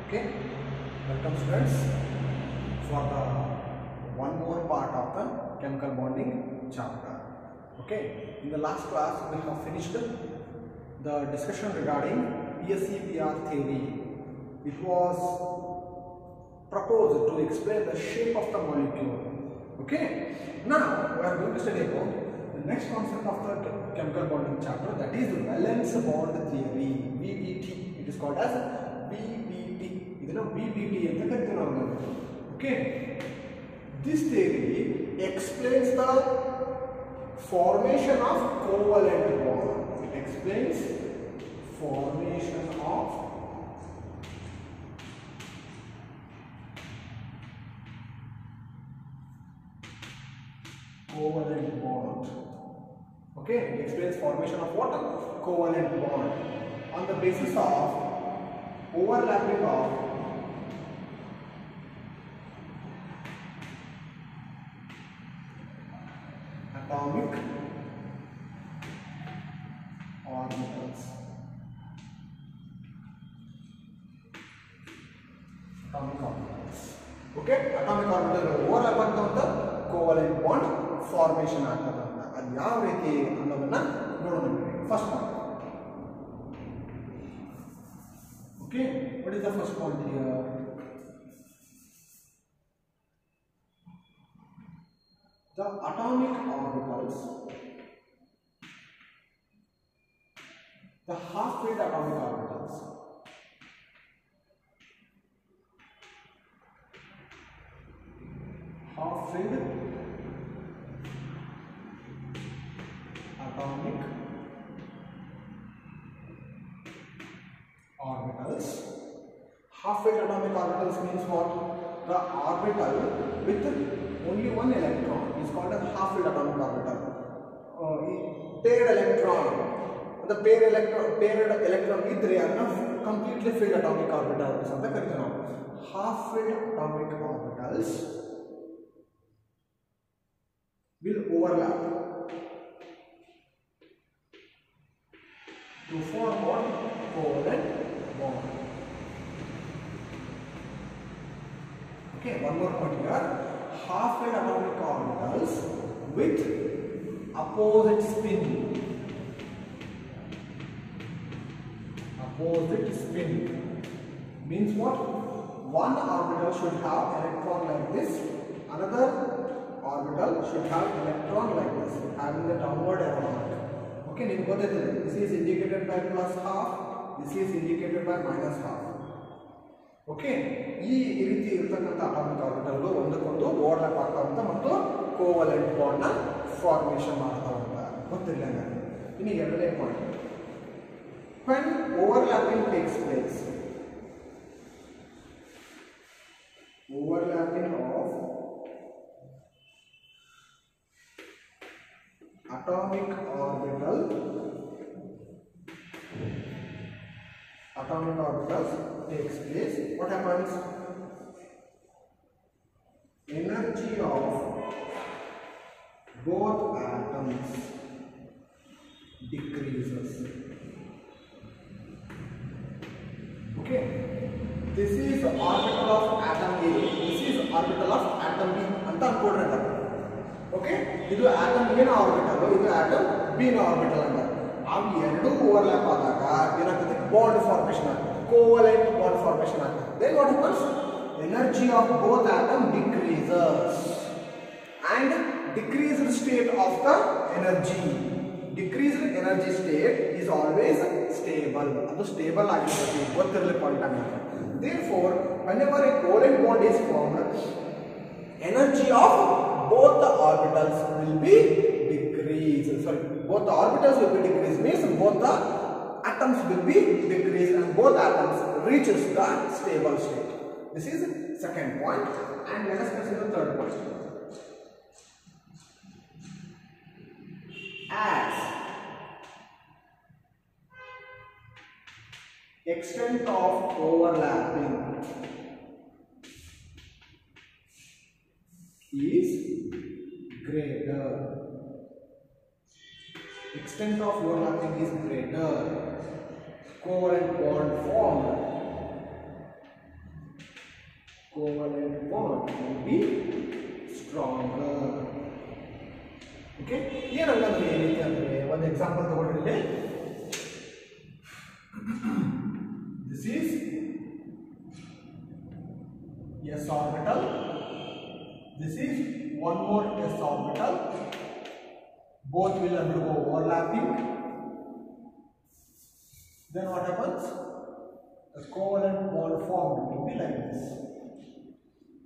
Okay, welcome students for the one more part of the chemical bonding chapter. Okay, in the last class we have finished the discussion regarding PSEPR theory. It was proposed to explain the shape of the molecule. Okay, now we are going to study about the next concept of the chemical bonding chapter, that is valence bond theory, VBT. It is called as VBT. Okay, this theory explains the formation of covalent bond. It explains formation of covalent bond. Okay, it explains formation of what? Covalent bond on the basis of overlapping of atomic orbitals. Okay, atomic orbital overlap ಅಂತ covalent bond formation ಆಗ್ತದೆ ಅಂತ. ಅದು ಯಾವ ರೀತಿ ಅನ್ನೋದನ್ನ ನೋಡೋಣ. First point. Okay, what is the first point here? The atomic orbitals, the half-filled atomic orbitals, half-filled atomic orbitals. Half-filled atomic orbitals means what? The orbital with only one electron is called as half-filled atomic orbital. Paired electron, the paired electron idre adna completely filled atomic orbitals anta kariteve ನಾವು. Half-filled atomic orbitals will overlap to form one covalent bond. Okay, one more point here. Half-filled atomic orbitals with opposite spin. Opposite spin means what? One orbital should have electron like this, another orbital should have electron like this, having the downward arrow mark. Okay, this is indicated by plus half, this is indicated by minus half. Okay, ಈ ರೀತಿ ಇರತಕ್ಕಂಥ atomic ಆರ್ಬಿಟಲ್ಗಳು ಒಂದಕ್ಕೊಂದು overlap ಆಗ್ತಾ ಅಂತ ಮತ್ತು covalent bond ನ formation ಮಾಡ್ತಾ ಅಂತ ಗೊತ್ತಿಲ್ಲ ನನಗೆ. ಇನ್ನು ಎರಡನೇ point, when overlapping takes place, overlapping of atomic orbitals takes place, what happens? Energy of both atoms decreases. Okay, this is orbital of atom A, this is orbital of atom B ಅಂತ ಅನ್ಕೊಂಡ್ರೆ. Okay, ಇದು atom A ನ orbital, ಇದು atom B ನ orbital ಅಂತ. ಅವು ಎರಡು overlap ಆದಾಗ ಏನಾಗ್ತದೆ? ಬಾಂಡ್ ಫಾರ್ಮೇಷನ್ ಆಗ್ತದೆ, ಕೋವಲೆಂಟ್ ಬಾಂಡ್ ಫಾರ್ಮೇಷನ್ ಆಗ್ತದೆ. Then what happens? Energy of both atom decreases and decreased state of the energy. Decreased energy state is always stable. ಅದು ಸ್ಟೇಬಲ್ ಆಗಿರುತ್ತೆ, ಗೊತ್ತಿರಲಿ ಪಾಯಿಂಟ್ ಆಗುತ್ತೆ. Therefore, whenever a covalent bond is formed, energy of both the orbitals will be decreased. Sorry, both the orbitals will be decreased means both the atoms will be decreased and both atoms reaches the stable state. This is second point, and let us consider the third point. As extent of overlapping is greater, extent of overlapping is greater, covalent bond formed covalent bond will be stronger. Okay, here one example tagondre. This is s orbital, this is one more s orbital, both will undergo overlapping. Then what happens? A covalent bond formed will be like this.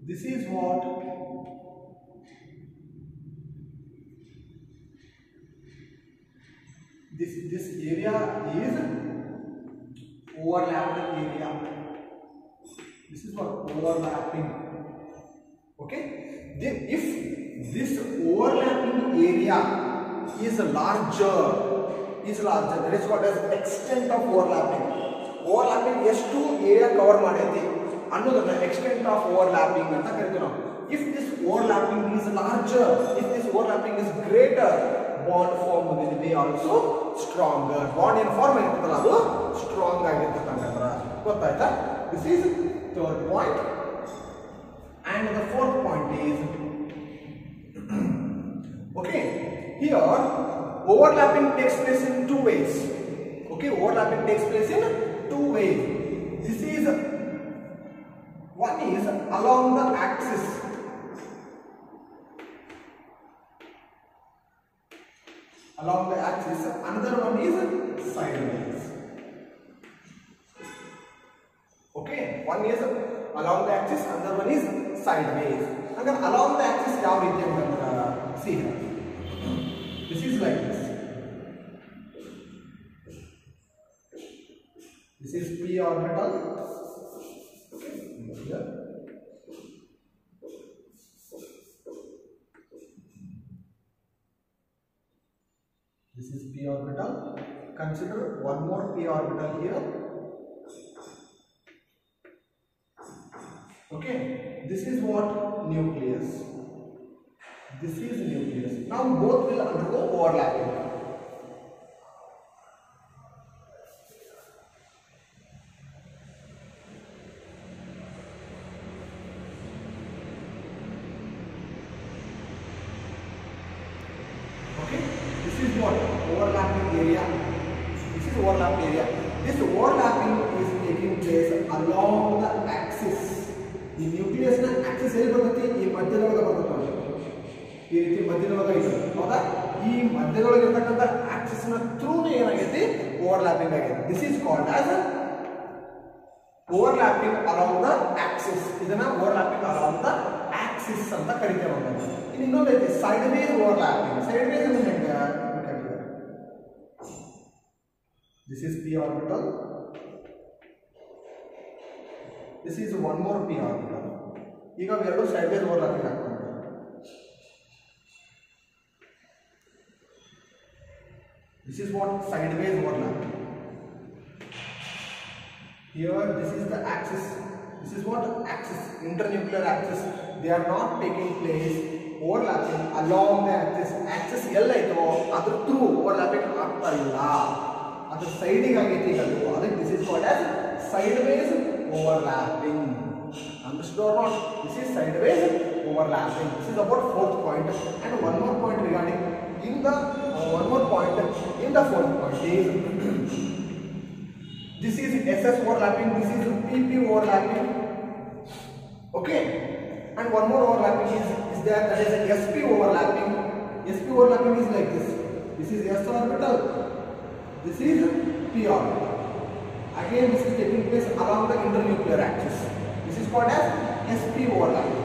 This is what this area is overlapped area. This is what overlapping. Okay. Then if this overlapping area is larger, that is what is extent of overlapping. Overlapping ಎಷ್ಟು area cover ಮಾಡೈತಿ ಅನ್ನೋದನ್ನ extent of overlapping ಅಂತ ಕರೀತೀವಿ ನಾವು. If this overlapping is larger, if this overlapping is greater, bond form will be also stronger. Bond in form ಆಗಿರ್ತಲ್ಲ ಅದು strong ಆಗಿರ್ತಕ್ಕಂಥದ್ರ. ಗೊತ್ತಾಯ್ತಾ? This is third point. And the fourth point is okay, here overlapping takes place in two ways. Okay, overlapping takes place in two ways. This is one is along the axis. Along the axis, another one is sideways. Okay, one is along the axis, another one is sideways. Again, along the axis, how we can see here. This is like this. This is p orbital. Okay, here. This is p orbital. Consider one more p orbital here. Okay, this is what? Nucleus. This is nucleus. Now both will undergo overlapping. Okay, this is what? Overlapping area. This is overlapping area. This overlapping is taking place along the axis. The nucleus na axis ಎಲ್ಲಿ ಬರುತ್ತೆ? ಈ ಮಧ್ಯದೊಳಗೆ ಬರುತ್ತೆ. ಈ ರೀತಿ ಮಧ್ಯದೊಳಗೆ ಇದೆ. ಹೌದಾ? ಈ ಮಧ್ಯದೊಳಗೆ ಇರತಕ್ಕಂತ ಆಕ್ಸಿಸ್ ನ ಥ್ರೂನೇ ಏನಾಗೈತಿ? ಓವರ್ಲ್ಯಾಪಿಂಗ್ ಆಗೈತಿ. This is called as overlapping along the axis. ಇದನ್ನ ಓವರ್ಲ್ಯಾಪಿಂಗ್ ಅಲಾಂಗ್ ದ ಆಕ್ಸಿಸ್ ಅಂತ ಕರೀತೇವೆ ನಾವು. ಇನ್ನು ಇನ್ನೊಂದು ಐತಿ sideways overlapping. Sideways ಅಂದ್ರೆ ಹೆಂಗ? This is p orbital. This is one more p orbital. ಈಗ ಎರಡು sideways overlapping ಆಗ್ತವೆ. This is what sideways overlapping. Here this is the axis. This is what axis, internuclear axis. They are not taking place overlapping along the axis. Axis ಎಲ್ಲ ಐತೋ ಅದ್ರ through overlapping ಆಗ್ತಾ ಇಲ್ಲ. ಅದು ಸೈಡಿಗೆ ಆಗೈತಿ ಅದು. ಅದಕ್ಕೆ this is called as sideways overlapping. Understood or not? This is sideways overlapping. This is about fourth point. And one more point regarding one more point in the fourth point is this is SS overlapping. This is PP overlapping. Okay. And one more overlapping is there, that is SP overlapping. SP overlapping is like this. This is S orbital. This is p orbital. Again, this is taking place along the internuclear axis. This is called as sp overlapping.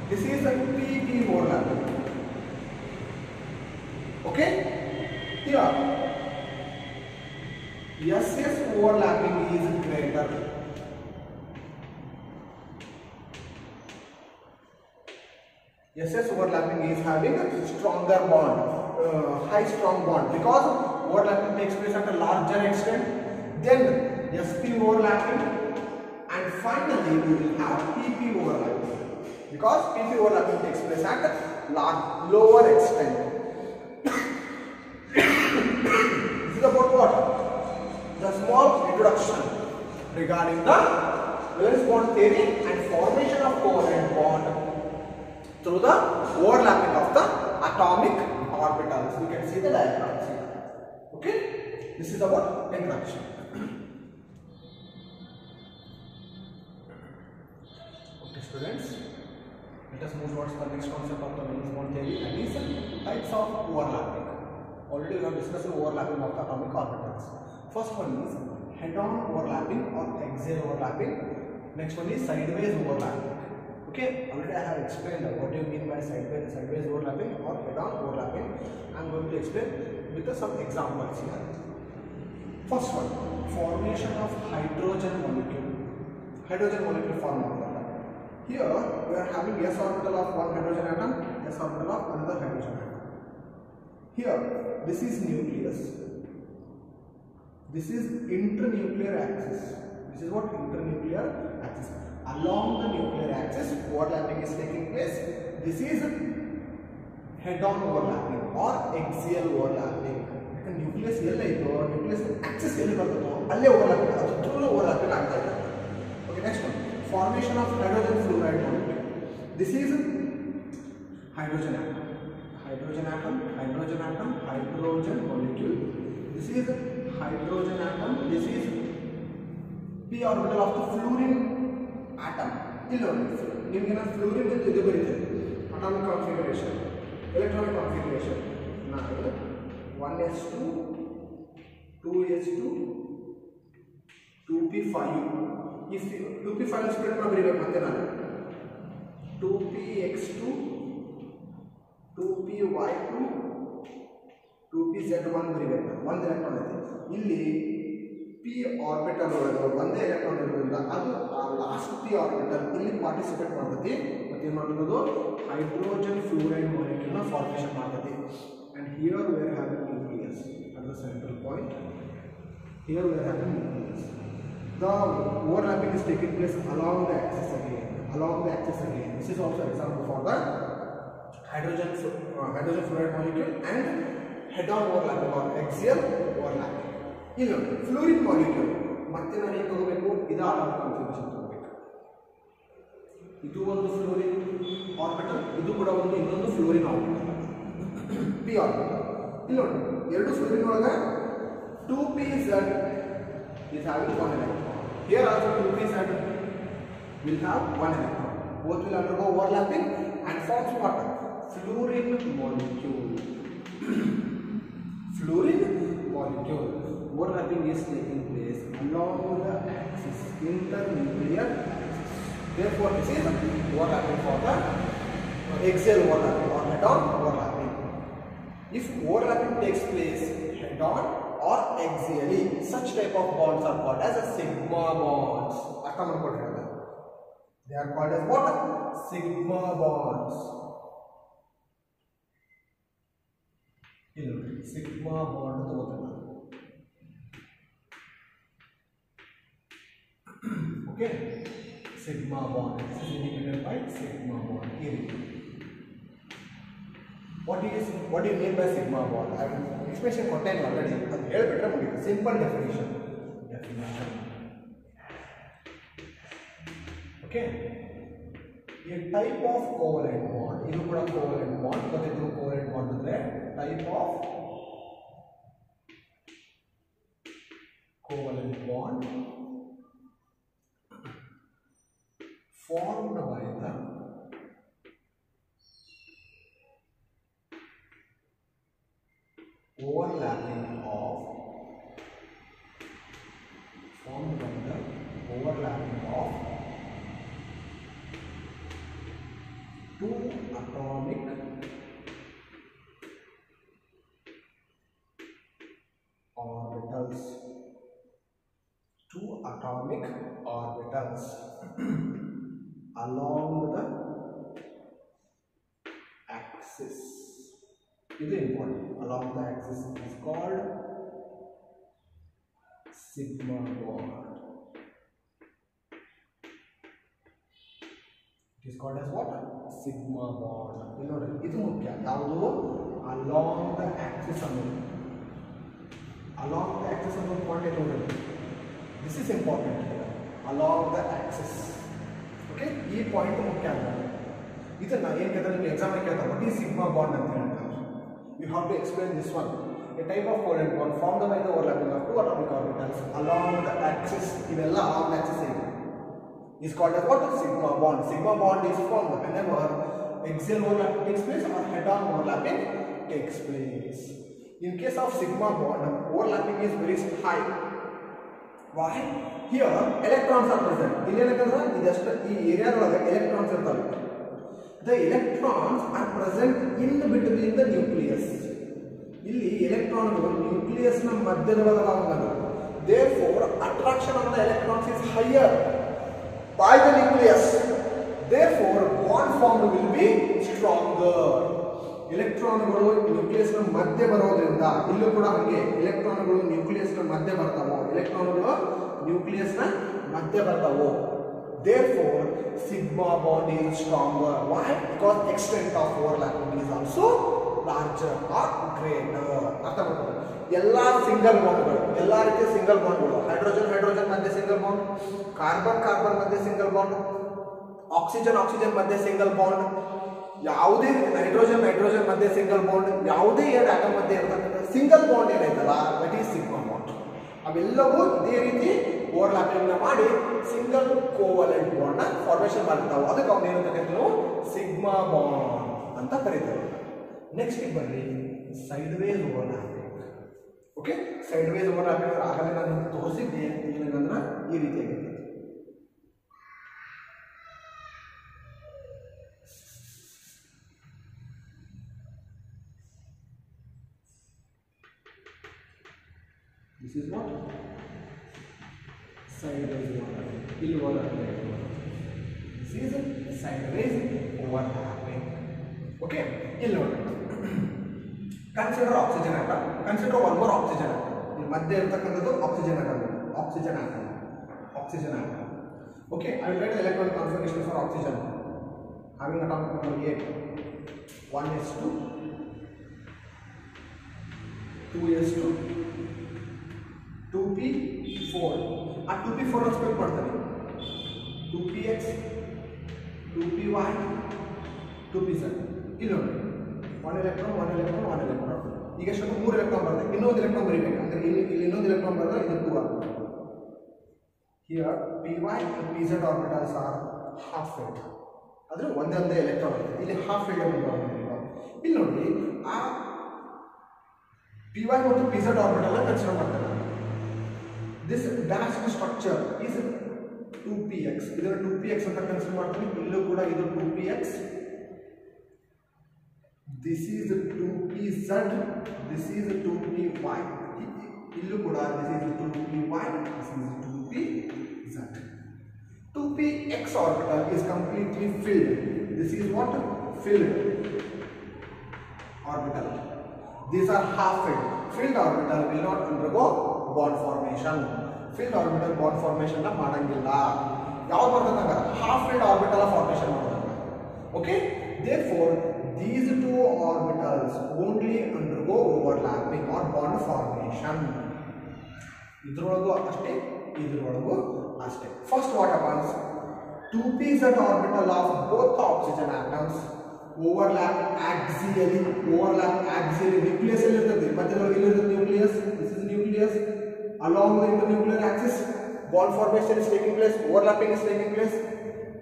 This is the pp overlapping. Okay? Here, ss overlapping is greater. SS overlapping is having a stronger bond. High strong bond, because overlapping takes place at a larger extent. Then SP overlapping, and finally we will have PP overlapping, because PP overlapping takes place at a lower extent. This is about what? The small introduction regarding the valence bond theory and formation of covalent bond through the overlapping of the atomic orbitals. You can see the diagrams here. Okay, this is about introduction. Okay, students, let us move towards the next concept of the valence bond theory, that is types of overlapping. Already we have discussed the overlapping of the atomic orbitals. First one is head-on overlapping or axial overlapping. Next one is sideways overlapping. Okay, already I have explained what do you mean by sideways overlapping or head-on overlapping. I am going to explain with some examples here. First one, formation of hydrogen molecule. Hydrogen molecule formula. Here we are having s orbital of one hydrogen atom, s orbital of another hydrogen atom. Here this is nucleus. This is internuclear axis. This is what internuclear axis. Along the nuclear axis, overlapping is taking place. This is head-on overlapping or axial overlapping. Nucleus nucleus axis overlapping. Okay, next one. Formation of hydrogen fluoride molecule. This is hydrogen atom. Hydrogen atom, hydrogen atom, hydrogen molecule. This is hydrogen atom. This is p orbital of the fluorine atom. Fluorine is atomic configuration, electronic configuration. 1s2, 2s2, 2p5. If 2p5 spread from 2px2, 2py2, 2pz1 one electron ಇಲ್ಲಿ p orbital ಒಂದೇ electron ಇರೋದ್ರಿಂದ ಅದು last p orbital ಇಲ್ಲಿ participate ಮಾಡ್ತೈತಿ ಮತ್ತೆ ಏನು ಮಾಡೋದು hydrogen fluoride molecule ನ ಫಾರ್ಮೇಷನ್ ಮಾಡ್ತೈತಿ. And here we are having nucleus at the central point. Here we are having nucleus. The overlapping is taking place along the axis again. This is also example for the hydrogen fluoride molecule and head-on overlapping or axial overlapping. Fluorine molecule ಮತ್ತೆ ನಾನು ಏನು ತಗೋಬೇಕು, ಇದು atomic configuration ತಗೋಬೇಕು. ಇದು ಒಂದು fluorine orbital, ಇದು ಕೂಡ ಒಂದು ಇನ್ನೊಂದು ಫ್ಲೋರಿನ್ ಆರ್ಬಿಟಲ್ p orbital. ಇಲ್ಲಿ ನೋಡಿ ಎರಡು ಫ್ಲೋರಿನ್ ಒಳಗೆ 2pz is having one electron. Here also 2pz will have one electron. Both will undergo overlapping and forms what? Fluorine molecule. Fluorine molecule. Overlapping is taking place along the axis, internuclear axis. Therefore, this is overlapping for the axial overlapping or head-on overlapping. If overlapping takes place head-on or axially, such type of bonds are called as a sigma bonds. They are called as what? Sigma bonds. Sigma bond. Okay, sigma bond. This is indicated by sigma bond. Here. What do you mean by sigma bond? I have expression contained already. Simple definition. Okay. A type of covalent bond. This is covalent bond. What is covalent bond? Type of covalent bond formed by the overlapping of two atomic orbitals. Two atomic orbitals along the axis. This is important. Along the axis is called sigma bond. It is called as what? Sigma bond. This is along the axis. Along the axis of the bond. This is important here. along the axis. Okay, ಈ point ಮುಖ್ಯ ಅಂತ. ಇದನ್ನ ಏನು ಕೇಳ್ತಾರೆ ನಿಮಗೆ exam ಅಲ್ಲಿ ಕೇಳ್ತಾರೆ, what is sigma bond ಅಂತ ಹೇಳ್ತಾರೆ. You have to explain this one. A type of covalent bond formed by the overlapping of two atomic orbitals along the axis. ಇವೆಲ್ಲ along the axis is called as what? Sigma bond. Sigma bond is formed whenever axial overlapping takes place or head-on overlapping takes place. In case of sigma bond, overlapping is very high. Why? Here electrons are present. Illenakandra idashta ee area olaga electrons irtave. The electrons are present in between the nucleus. Illi electron ಗಳು nucleus na madhyadalagadu. Therefore attraction of the electrons is higher by the nucleus. Therefore bond formed will be stronger. ಎಲೆಕ್ಟ್ರಾನ್ಗಳು nucleus ನ ಮಧ್ಯೆ ಬರೋದ್ರಿಂದ ಇಲ್ಲೂ ಕೂಡ ಹಾಗೆ ಎಲೆಕ್ಟ್ರಾನ್ಗಳು nucleus ನ ಮಧ್ಯೆ ಬರ್ತಾವೋ, ಎಲೆಕ್ಟ್ರಾನ್ಗಳು ನ್ಯೂಕ್ಲಿಯಸ್ ನ ಮಧ್ಯೆ ಬರ್ತಾವೋ. Therefore sigma bond is stronger. Why? Because extent of overlapping is also larger or greater. ಅರ್ಥ ಮಾಡ್ಕೊಳ್ಳಿ. ಎಲ್ಲಾ ಸಿಂಗಲ್ ಬಾಂಡ್ಗಳು, ಎಲ್ಲಾ ರೀತಿಯ ಸಿಂಗಲ್ ಬಾಂಡ್ಗಳು, ಹೈಡ್ರೋಜನ್ ಹೈಡ್ರೋಜನ್ ಮಧ್ಯೆ ಸಿಂಗಲ್ ಬಾಂಡ್, ಕಾರ್ಬನ್ ಕಾರ್ಬನ್ ಮಧ್ಯೆ ಸಿಂಗಲ್ ಬಾಂಡ್, ಆಕ್ಸಿಜನ್ ಆಕ್ಸಿಜನ್ ಮಧ್ಯೆ ಸಿಂಗಲ್ ಬಾಂಡ್, ಯಾವುದೇ ನೈಟ್ರೋಜನ್ ನೈಟ್ರೋಜನ್ ಮಧ್ಯೆ ಸಿಂಗಲ್ ಬಾಂಡ್, ಯಾವುದೇ ಎರಡು ಆಟಮ್ ಮಧ್ಯೆ ಇರತಕ್ಕಂಥ ಸಿಂಗಲ್ ಬಾಂಡ್ ಏನೈತಲ್ಲ ದಟ್ ಈಸ್ ಸಿಗ್ಮಾ ಬಾಂಡ್. ಅವೆಲ್ಲವೂ ಇದೇ ರೀತಿ ಓವರ್ಲ್ಯಾಪಿಂಗ್ ಮಾಡಿ ಸಿಂಗಲ್ ಕೋವಲೆಂಟ್ ಬಾಂಡ್ ನ ಫಾರ್ಮೇಶನ್ ಮಾಡ್ತಾವೆ. ಅದಕ್ಕೆ ಅವ್ನು ಏನಂತ ಕರಿತೀವಿ, ಸಿಗ್ಮಾ ಬಾಂಡ್ ಅಂತ ಕರೀತಾರೆ. ನೆಕ್ಸ್ಟ್ ಬನ್ನಿ sideways overlapping. Okay, sideways overlapping ಆಗಲೇ ನಾನು ತೋರಿಸಿದ್ದೆ. ಏನಂದ್ರೆ ಈ ರೀತಿಯಾಗಿದೆ. This is what? Sideways overlapping. This is sideways overlapping. Okay? Consider oxygen atom. Consider one more oxygen atom. In madhya irtakkantadu oxygen atom. Oxygen atom. Oxygen atom. Okay? I will write the electron configuration for oxygen. Having atomic number 8. 1s2, 2s2, 2p4. ಆ 2p4 specs ಮಾಡ್ತಾರೆ. 2px, 2py, 2pz. ಇಲ್ಲಿ ನೋಡಿ, 1 electron 1 electron 1 electron. ಈಗ ಎಷ್ಟು 3 electron ಬರ್ತದೆ. ಇನ್ನೊಂದು electron ಬರೀಬೇಕು ಅಂದ್ರೆ ಇಲ್ಲಿ ಇನ್ನೊಂದು ಎಲೆಕ್ಟ್ರಾನ್ ಬರ್ತದೆ, ಇದು 2 ಆಗುತ್ತೆ. Here py and pz orbitals are half filled. ಅಂದ್ರೆ ಒಂದೇ ಎಲೆಕ್ಟ್ರಾನ್ ಇದೆ. ಇಲ್ಲಿ ಹಾಫ್ ಫಿಲ್ಡ್ ಅಂತ ಇಲ್ಲಿ ನೋಡಿ, ಆ py ಮತ್ತು pz ಆರ್ಬಿಟಲ್ ಅನ್ನು ಕನ್ಸಿಡರ್ ಮಾಡ್ತಾರೆ. This dashed structure is 2px. ಇದರ 2px ಅಂತ ಕನ್ಸಿಡರ್ ಮಾಡ್ತೀನಿ. ಇಲ್ಲೂ ಕೂಡ ಇದು 2px. This is 2pz. This is 2py. ಇಲ್ಲೂ ಕೂಡ this is 2py. This is 2pz. 2px orbital is completely filled. This is what? Filled orbital. These are half filled. Filled orbital will not undergo bond formation. Filled orbital bond formation na ಮಾಡಂಗಿಲ್ಲ. ಯಾವುದು ಬರ್ತದಂಗ half filled orbital formation ಮಾಡೋದಂಗ. Okay? Therefore these two orbitals only undergo overlapping or bond formation. ಇದರೊಳಗೂ ಅಷ್ಟೇ, ಇದರೊಳಗೂ ಅಷ್ಟೇ. First what happens? 2pz orbital of both the oxygen atoms overlap axially. Nucleus ಎಲ್ಲಿ ಇರ್ತದೆ? ಮಧ್ಯದಲ್ಲಿ ಎಲ್ಲಿ ಇರ್ತದೆ nucleus? This is nucleus. Along the internuclear axis, bond formation is taking place, overlapping is taking place.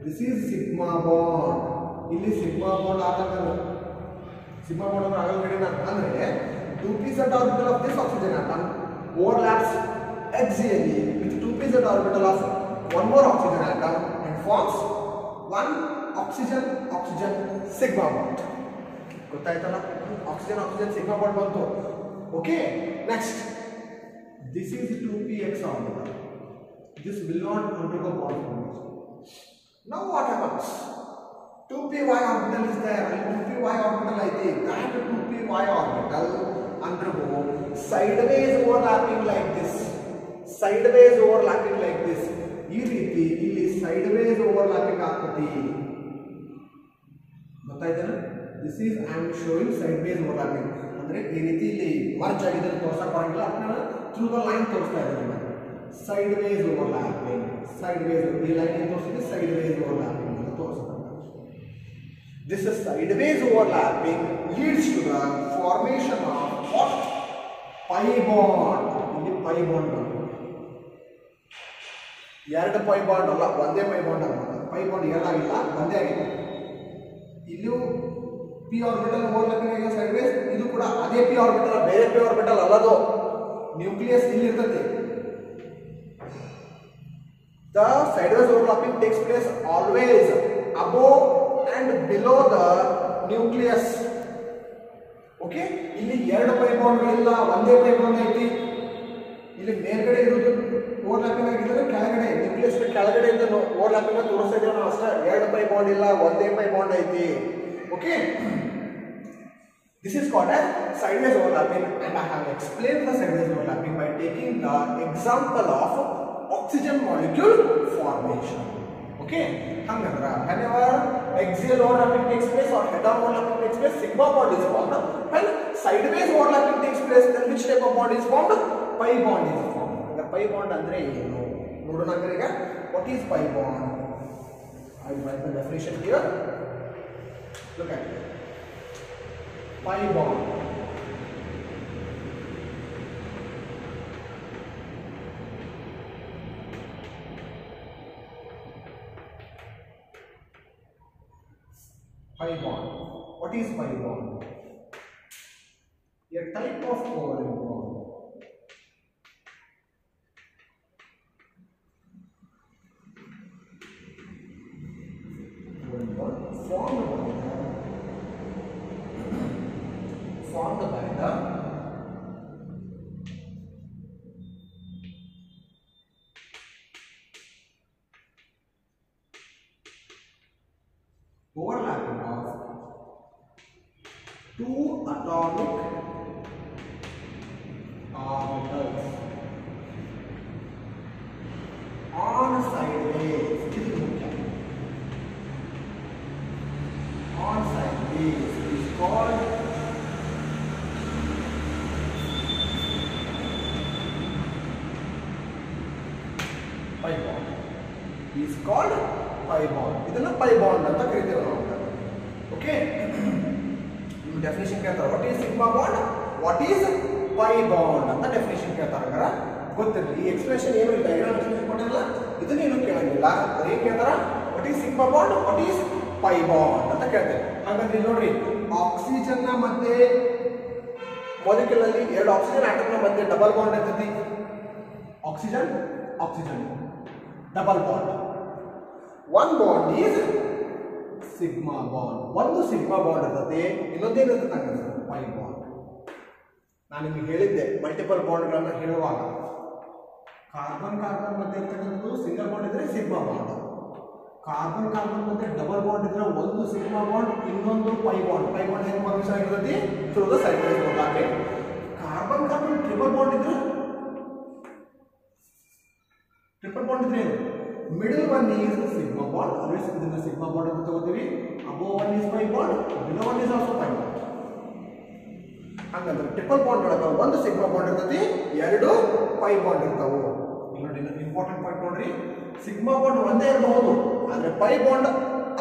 This is sigma bond. ಇಲ್ಲಿ sigma bond ಆಗಲ್ಲ. Sigma bond ಅಂದ್ರೆ ಆಗಲ್ಲ ಕಡೆ ಅಂದ್ರೆ 2pz orbital of this oxygen atom overlaps axially with 2pz orbital of one more oxygen atom and forms one oxygen sigma bond. ಗೊತ್ತಾಯ್ತಲ್ಲ? oxygen sigma bond ಬಂತು. Okay, next. This is 2px orbital. This will not undergo bond formation. Now what happens? 2py orbital is there. 2py orbital I think that 2py orbital undergo sideways overlapping like this. Sideways overlapping like this. ಈ ರೀತಿ ಇಲ್ಲಿ sideways overlapping ಆಗ್ತದೆ. ಗೊತ್ತಾಯ್ತೇನಾ? This is I am showing sideways overlapping. ಅಂದ್ರೆ ಈ ರೀತಿ ಇಲ್ಲಿ merge ಆಗಿದೆ ತೋರಿಸಕ್ಕೆ ಬರಂಗಿಲ್ಲ. ಅದನ್ನ through the line ತೋರಿಸ್ತಾ ಇದ್ದೀನಿ. Sideways overlapping. sideways. The line is sideways overlapping. This sideways overlapping leads to the formation of what? Pi bond. ಇಲ್ಲಿ pi bond ಎರಡು pi bond ಅಲ್ಲ, ಒಂದೇ pi bond ಅಲ್ಲ. pi bond ಎರಡಾಗಿಲ್ಲ, ಒಂದೇ ಆಗಿದೆ. ಇಲ್ಲಿಯೂ p orbital overlapping ಆಗಿದೆ sideways. ಇದು ಕೂಡ ಅದೇ p orbital, ಬೇರೆ p orbital ಅಲ್ಲದು. ನ್ಯೂಕ್ಲಿಯಸ್ ಇಲ್ಲಿ ಇರ್ತದೆ. The sideways overlapping takes place always above and below the nucleus. Okay, ಇಲ್ಲಿ ಎರಡು pi bond ಇಲ್ಲ, ಒಂದೇ pi bond ಐತಿ. ಇಲ್ಲಿ ಮೇಲ್ಗಡೆ ಇರೋದು ಓವರ್ಲ್ಯಾಪಿಂಗ್ ಆಗಿದ್ರೆ ಕೆಳಗಡೆ ನ್ಯೂಕ್ಲಿಯಸ್ ಕೆಳಗಡೆ ಇಂದ ಓವರ್ಲ್ಯಾಪಿಂಗ್ ತೋರಿಸ್ತಾ ಇದ್ದೀವಿ ನಾವು ಅಷ್ಟೇ. ಎರಡು pi bond ಇಲ್ಲ, ಒಂದೇ pi bond ಐತಿ. Okay, this is called as sideways overlapping, and I have explained the sideways overlapping by taking the example of oxygen molecule formation. Okay, hangandra whenever axial overlapping takes place or head-on overlapping takes place, sigma bond is formed. When sideways overlapping takes place, then which type of bond is formed? Pi bond is formed. The pi bond andre ಏನು ನೋಡೋಣ ಈಗ. What is pi bond? I will write the definition here. Look at it. Pi bond. Pi bond. What is pi bond? A type of covalent bond. Formed by the overlapping of two atomic orbitals on sideways. On sideways is called pi bond. Is called pi bond. ಇದನ್ನ pi bond ಅಂತ ಕರೀತೀವಿ ನಾವು. Okay, ನಿಮ್ಮ definition ಕೇಳ್ತಾರೆ. What is sigma bond, what is pi bond ಅಂತ definition ಕೇಳ್ತಾರೆ. ಗೊತ್ತಿರಲಿ, ಈ ಎಕ್ಸ್ಪ್ರೆಷನ್ ಏನು ಇಲ್ಲ, ಡಯಾಗ್ರಾಮ್ ಎಕ್ಸ್ಪ್ರೆಷನ್ ಕೊಟ್ಟಿರಲ್ಲ, ಇದನ್ನ ಏನು ಕೇಳಂಗಿಲ್ಲ. ಅದೇ ಕೇಳ್ತಾರ what is sigma bond, what is pi bond ಅಂತ ಕೇಳ್ತಾರೆ. ಹಾಗಾದ್ರೆ ನೋಡ್ರಿ, ಆಕ್ಸಿಜನ್ ನ ಮಧ್ಯೆ ಮಾಲಿಕ್ಯೂಲ್ ಅಲ್ಲಿ ಎರಡು ಆಕ್ಸಿಜನ್ ಆಟಮ್ ನ ಮಧ್ಯೆ ಡಬಲ್ ಬಾಂಡ್ ಇರ್ತೈತಿ. Oxygen oxygen double bond. One bond is sigma bond. ಒಂದು ಸಿಗ್ಮಾ ಬಾಂಡ್ ಇರ್ತದೆ, ಇನ್ನೊಂದೇನಿರ್ತದೆ pi ಬಾಂಡ್. ನಾನು ನಿಮಗೆ ಹೇಳಿದ್ದೆ ಮಲ್ಟಿಪಲ್ ಬಾಂಡ್ಗಳನ್ನ ಹೇಳುವಾಗ ಕಾರ್ಬನ್ ಕಾರ್ಬನ್ ಮಧ್ಯೆ ಇರ್ತಕ್ಕಂಥದ್ದು ಸಿಂಗಲ್ ಬಾಂಡ್ ಇದ್ರೆ ಸಿಗ್ಮಾ ಬಾಂಡ್. ಕಾರ್ಬನ್ ಕಾರ್ಬನ್ ಮಧ್ಯೆ ಡಬಲ್ ಬಾಂಡ್ ಇದ್ರೆ ಒಂದು ಸಿಗ್ಮಾ ಬಾಂಡ್, ಇನ್ನೊಂದು pi ಬಾಂಡ್. pi ಬಾಂಡ್ ಹೆಂಗ್ ಫಾರ್ಮೇಷನ್ ಆಗಿರ್ತೈತಿ? Through the sideways overlapping. Carbon carbon triple bond ಇದ್ರೆ ಏನು? Middle one is sigma bond. Always ಇದನ್ನ ಸಿಗ್ಮಾ ಬಾಂಡ್ ಅಂತ ತಗೋತೀವಿ. Above one is pi bond, below one is also pi bond. ಹಂಗಂದ್ರೆ triple bond ಒಳಗ ಒಂದು ಸಿಗ್ಮಾ ಬಾಂಡ್ ಇರ್ತೈತಿ, ಎರಡು pi ಬಾಂಡ್ ಇರ್ತಾವು. ನೋಡಿ, ಇಂಪಾರ್ಟೆಂಟ್ ಪಾಯಿಂಟ್ ನೋಡ್ರಿ, ಸಿಗ್ಮಾ ಬಾಂಡ್ ಒಂದೇ ಇರಬಹುದು, ಆದ್ರೆ pi ಬಾಂಡ್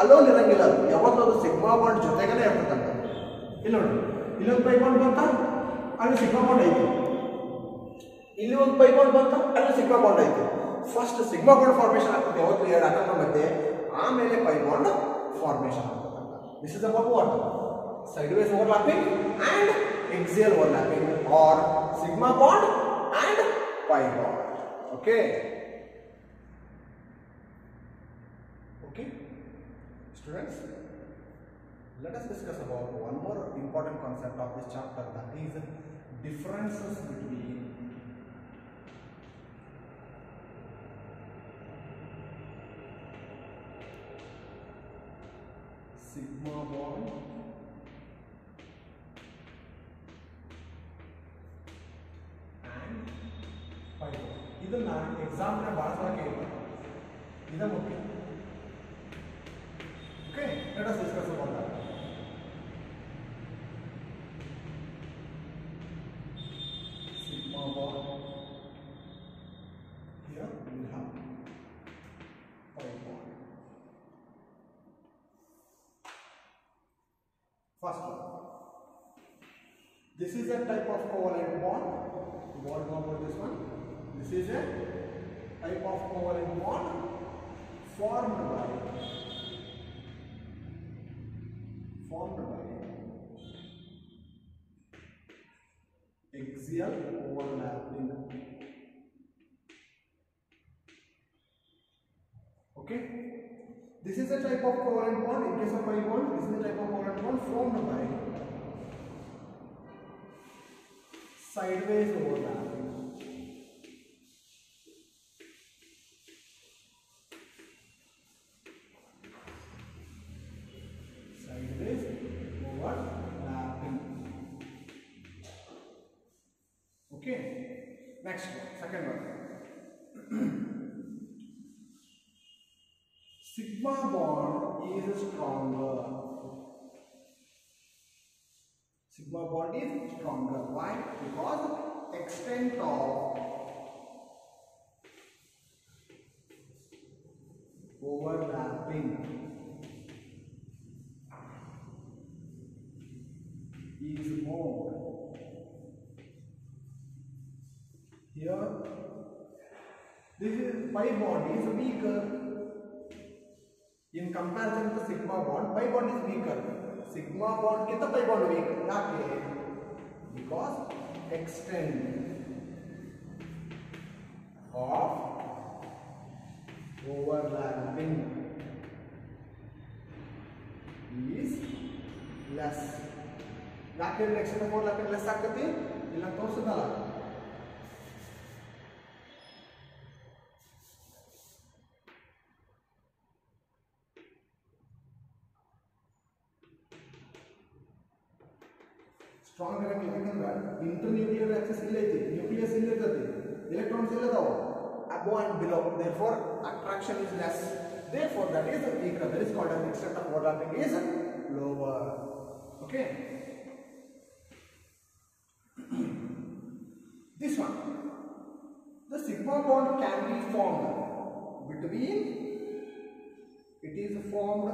ಅಲೋನ್ ಇರಂಗಿಲ್ಲ. ಯಾವತ್ತೂ ಅದು ಸಿಗ್ಮಾ ಬಾಂಡ್ ಜೊತೆಗೇನೆ ಇರ್ತದಂತ. ಇಲ್ಲಿ ನೋಡಿ, ಇಲ್ಲೊಂದು pi ಬಾಂಡ್ ಬಂತ, ಅಲ್ಲಿ ಸಿಗ್ಮಾ ಬಾಂಡ್ ಐತಿ. ಇಲ್ಲಿ ಒಂದು pi ಬಾಂಡ್ ಬಂತ, ಅಲ್ಲಿ ಸಿಗ್ಮಾ ಬಾಂಡ್ ಐತಿ. ಫಸ್ಟ್ ಸಿಗ್ಮಾ ಬಾಂಡ್ ಫಾರ್ಮೇಷನ್ ಆಗ್ತದೆ ಯಾವತ್ತು ಎರಡು ಆಟಮ್ ಮಧ್ಯೆ, ಆಮೇಲೆ pi ಬಾಂಡ್ ಫಾರ್ಮೇಷನ್ ಆಗ್ತದೆ. This is about what? Sideways overlapping and axial overlapping, or sigma bond and pi bond. Okay. Okay, students, let us discuss about one more important concept of this chapter, that is differences between sigma bond ಇದನ್ನ exam ನ ಬಳಸಕ್ಕೆ ಇದು ಮುಖ್ಯ. Okay, let us discuss about that. Sigma bond, here we have First one. This is a type of covalent bond. What about this one? This is a type of covalent bond formed by axial overlapping. Okay. This is a type of covalent bond. In case of pi bond, this is a type of covalent bond formed by sideways overlapping. Sideways overlapping. Okay. Next one, second one. Sigma bond is stronger. Sigma bond is stronger. Why? Because extent of overlapping is more. Here, this is pi bond is weaker. In comparison to sigma bond, pi bond is weaker. Sigma bond kinta pi bond weak. Yake? Because extent of overlapping is less. Yake extent of overlapping less agate? Illa ತೋರಿಸಿದಲ್ಲ. Strong internuclear axis nucleus electrons above and below, therefore attraction is less, therefore that is weaker. That is called as extent of overlapping is lower. Okay. This one, the sigma bond can be formed between, it is formed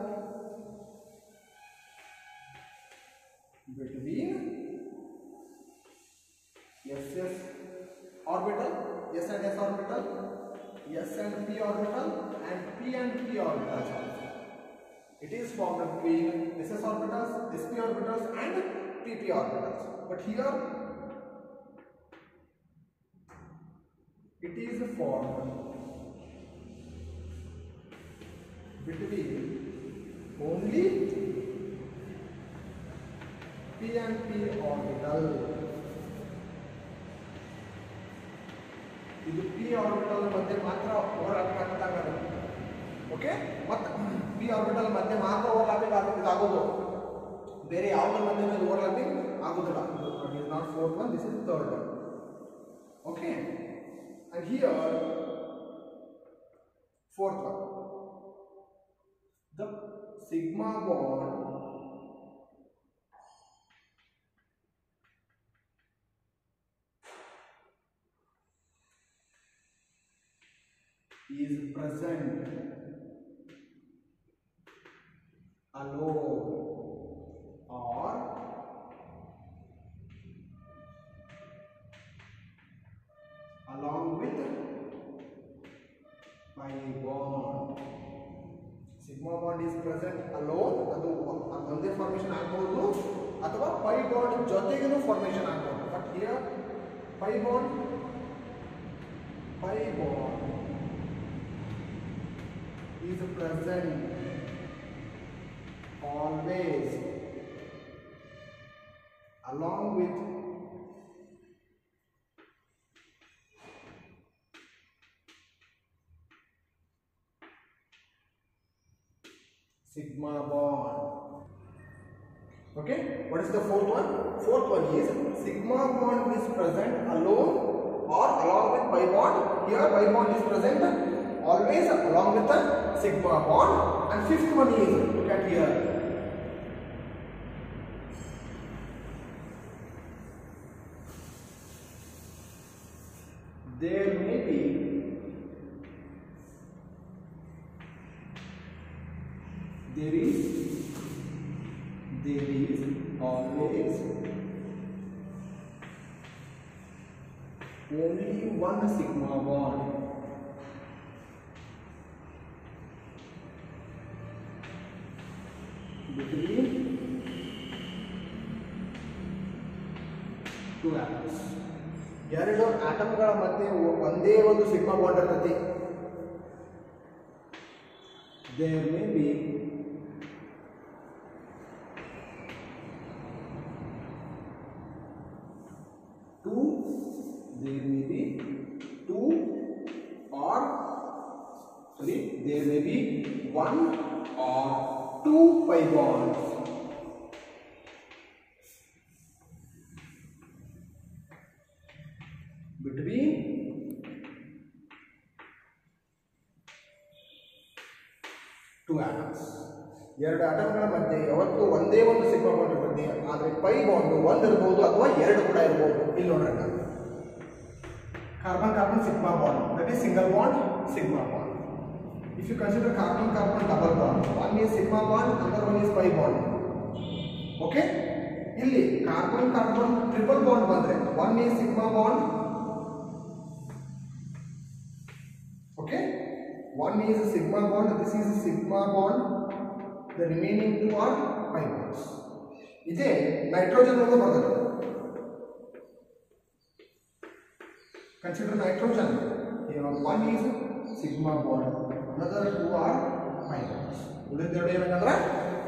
between SS orbital, S and S orbital, S and P orbital, and P and P orbitals also. It is formed between SS orbitals, SP orbitals, and PP orbitals. But here it is formed between only P and P orbital. ಇದು P orbital ಮಧ್ಯೆ ಮಾತ್ರ overlapping ಆಗ್ತದೆ. Okay, ಮತ್ತೆ P orbital ಮಧ್ಯೆ ಮಾತ್ರ overlapping ಆಗೋದು, ಬೇರೆ ಯಾವುದ್ರ ಮಧ್ಯೆ ಓವರ್ಲ್ಯಾಪಿಂಗ್ ಆಗೋದಿಲ್ಲ. It is not fourth one, this is third one. Okay, and here fourth one, the sigma bond is present alone or along with pi bond. Sigma bond is present alone, ಅದು ಒಂದೇ formation ಆಗಬಹುದು ಅಥವಾ pi bond ಜೊತೆಗೇನೂ formation ಆಗಬಹುದು. But here pi bond is present always along with sigma bond. Okay, what is the fourth one? Fourth one is sigma bond is present alone or along with pi bond. Here pi bond is present always along with the sigma bond. And fifth one is, look at here, there may be there is always only one sigma bond between two atoms. ಎರಡು ಆಟಮ್ಗಳ ಮಧ್ಯೆ ಒಂದೇ ಒಂದು sigma bond ಇರ್ತೈತಿ. There may be two or there may be one or two pi bonds between two atoms. ಎರಡು ಆಟಮ್ಗಳ ಮಧ್ಯೆ ಯಾವತ್ತೂ ಒಂದೇ ಒಂದು ಸಿಗ್ಮಾ ಬಾಂಡ್ ಇರ್ತದೆ. ಆದರೆ ಪೈ ಬಾಂಡ್ ಒಂದು ಇರಬಹುದು ಅಥವಾ ಎರಡು ಕೂಡ ಇರಬಹುದು. ಇಲ್ಲಿ ನೋಡ್ರಿ carbon carbon sigma bond, that is single bond sigma bond. If you consider carbon carbon double bond, one is sigma bond, another one is pi bond. Okay, ಇಲ್ಲಿ ಕಾರ್ಬನ್ ಕಾರ್ಬನ್ ಟ್ರಿಪಲ್ ಬಾಂಡ್ ಬಂದ್ರೆ one is sigma bond. Okay, one is a sigma bond, this is a sigma bond, the remaining two are pi bonds. ಇದೇ nitrogen ಒಂದು ಬರ್ತದೆ. Consider nitrogen. Here one is sigma bond, another two are pi bonds. ಉಳಿದೆರಡು ಏನಂದ್ರೆ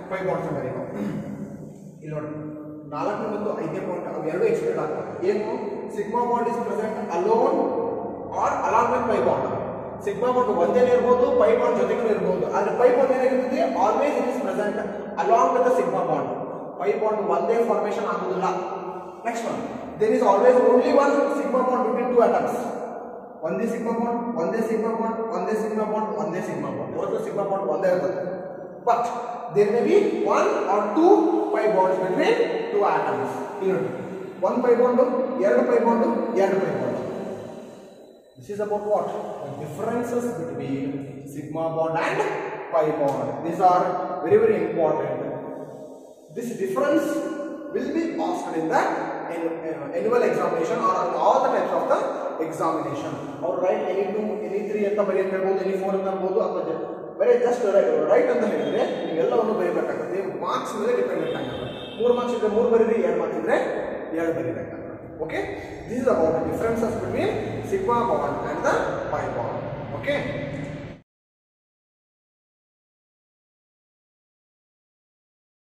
pi bonds ಅಂತ ಕರೀತೀವಿ. ಇಲ್ಲಿ ನೋಡಿ 4 ಮತ್ತು 5ನೇ ಪಾಯಿಂಟ್ ಅವು ಎರಡು ಎಕ್ಸ್ಪ್ಲೇನ್ ಆಗ್ತವೆ. ಏನು sigma bond is present alone or along with pi bond. Sigma bond ಒಂದೇ ಇರಬಹುದು, pi bond ಜೊತೆಗೂ ಇರಬಹುದು. ಆದರೆ pi bond ಏನಾಗಿರುತ್ತೆ always it is present along with the sigma bond. pi bond ಒಂದೇ ಫಾರ್ಮೇಷನ್ ಆಗುವುದಿಲ್ಲ. Next one, there is always only one sigma bond between two atoms. ಒಂದೇ sigma bond, ಒಂದೇ sigma bond, ಒಂದೇ sigma bond, ಒಂದೇ sigma bond. ಯಾವತ್ತೂ sigma bond ಒಂದೇ ಇರ್ತದೆ. But there may be one or two pi bonds between two atoms. ಇಲ್ಲಿ ನೋಡಿ, one pi bond, ಎರಡು pi bond, ಎರಡು pi bond. This is about what? The differences between sigma bond and pi bond. These are very very important. This difference will be asked in the annual examination or on all the types of the examination. Or write any 2, any 3 ಅಂತ ಬರೆಯಬಹುದು, any 4 ಅಂತ ಬರೆಯಬಹುದು, ಅಥವಾ ಬರೀ just right ಅಂತ ಹೇಳಿದ್ರೆ ನೀವೆಲ್ಲವನ್ನು ಬರೀಬೇಕಾಗುತ್ತೆ. Marks ಮೇಲೆ dependent ಆಗುತ್ತೆ. 3 ಮಾರ್ಕ್ಸ್ ಇದ್ರೆ 3 ಬರೀರಿ, 2 ಮಾರ್ಕ್ಸ್ ಇದ್ರೆ 2 ಬರೀಬೇಕಾಗುತ್ತೆ. Okay, this is about the differences between sigma bond and the